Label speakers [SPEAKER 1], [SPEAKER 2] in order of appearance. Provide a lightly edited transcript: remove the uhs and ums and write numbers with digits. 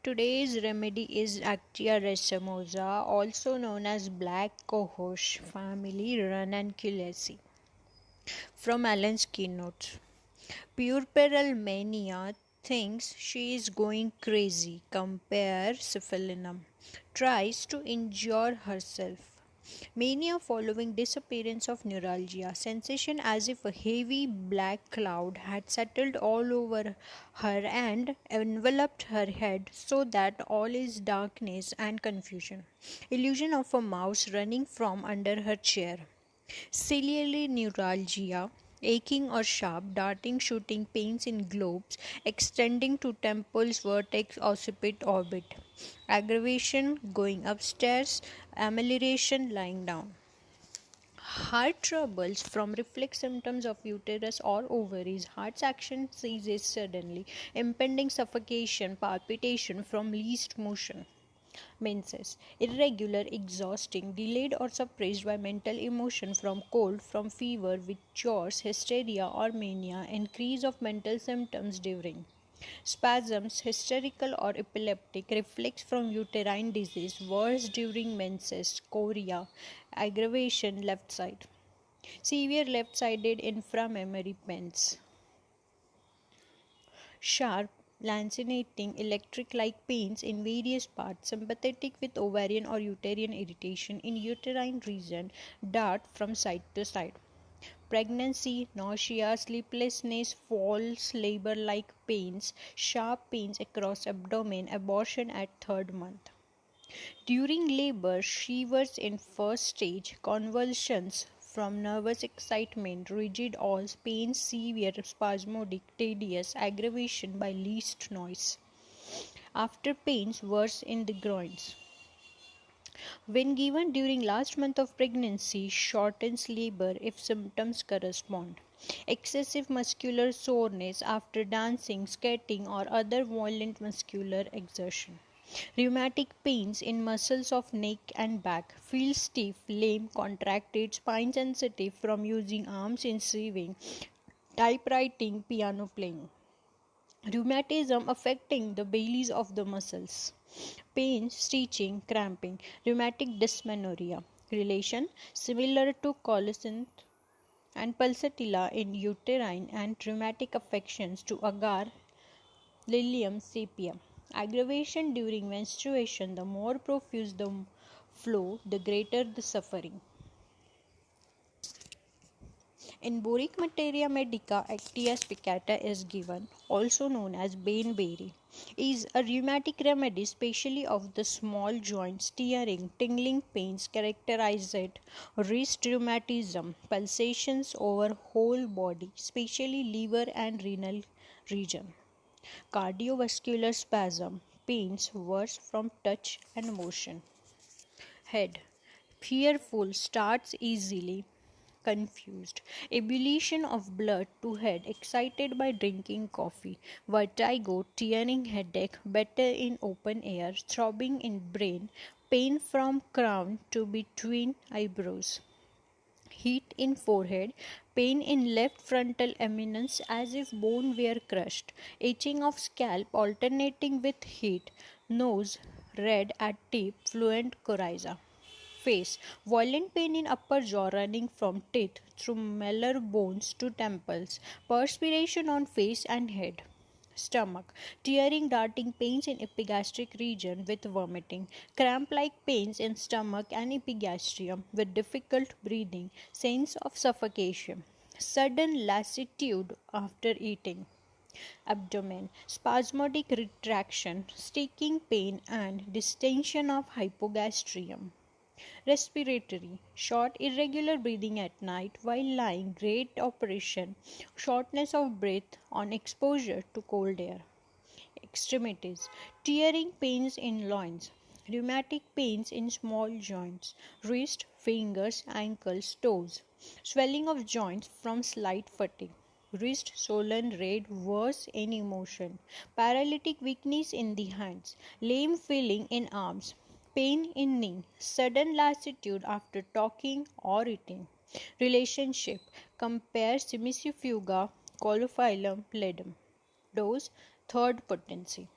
[SPEAKER 1] Today's remedy is Actia racemosa, also known as black cohosh, family Ranunculaceae. From Allen's keynote. Puerperal mania thinks she is going crazy. Compare syphilinum. Tries to injure herself. Mania following disappearance of neuralgia. Sensation as if a heavy black cloud had settled all over her and enveloped her head so that all is darkness and confusion. Illusion of a mouse running from under her chair. Ciliary neuralgia, aching or sharp, darting, shooting pains in globes, extending to temples, vertex, occiput, orbit. Aggravation, going upstairs, amelioration, lying down. Heart troubles from reflex symptoms of uterus or ovaries. Heart's action ceases suddenly. Impending suffocation, palpitation from least motion. Menses. Irregular, exhausting, delayed or suppressed by mental emotion from cold, from fever, with chores, hysteria or mania, increase of mental symptoms during. Spasms, hysterical or epileptic, reflex from uterine disease, worse during menses, chorea, aggravation left side. Severe left sided inframammary pains. Sharp, lancinating, electric like pains in various parts, sympathetic with ovarian or uterine irritation in uterine region, dart from side to side. Pregnancy, nausea, sleeplessness, false labor like pains, sharp pains across abdomen, abortion at third month. During labor, shivers in first stage, convulsions from nervous excitement, rigid awls, pain severe, spasmodic, tedious, aggravation by least noise. After pains worse in the groins. When given during last month of pregnancy, shortens labor if symptoms correspond. Excessive muscular soreness after dancing, skating, or other violent muscular exertion. Rheumatic pains in muscles of neck and back. Feel stiff, lame, contracted, spine sensitive from using arms in sewing, typewriting, piano playing. Rheumatism affecting the bellies of the muscles. Pain, stitching, cramping. Rheumatic dysmenorrhea. Relation similar to colocynth and pulsatilla in uterine and rheumatic affections to agar, lilium sepia. Aggravation during menstruation. The more profuse the flow, the greater the suffering. In Boric materia medica, Actia spicata is given, also known as baneberry, is a rheumatic remedy, especially of the small joints, tearing, tingling pains characterized wrist rheumatism, pulsations over whole body, especially liver and renal region. Cardiovascular spasm, pains worse from touch and motion. Head, fearful, starts easily, confused, ebullition of blood to head, excited by drinking coffee, vertigo, tearing headache, better in open air, throbbing in brain, pain from crown to between eyebrows. Heat in forehead, pain in left frontal eminence as if bone were crushed, itching of scalp alternating with heat, nose red at tip, fluent coryza. Face, violent pain in upper jaw running from teeth through malar bones to temples, perspiration on face and head. Stomach, tearing, darting pains in epigastric region with vomiting, cramp like pains in stomach and epigastrium with difficult breathing, sense of suffocation, sudden lassitude after eating. Abdomen, spasmodic retraction, sticking pain and distension of hypogastrium. Respiratory, short irregular breathing at night while lying, great operation, shortness of breath on exposure to cold air. Extremities, tearing pains in loins, rheumatic pains in small joints, wrist, fingers, ankles, toes, swelling of joints from slight fatigue. Wrist swollen red, worse in emotion, paralytic weakness in the hands, lame feeling in arms, pain in knee, sudden lassitude after talking or eating. Relationship, compare Simicifuga, Colophilum, Ledum. Dose, third potency.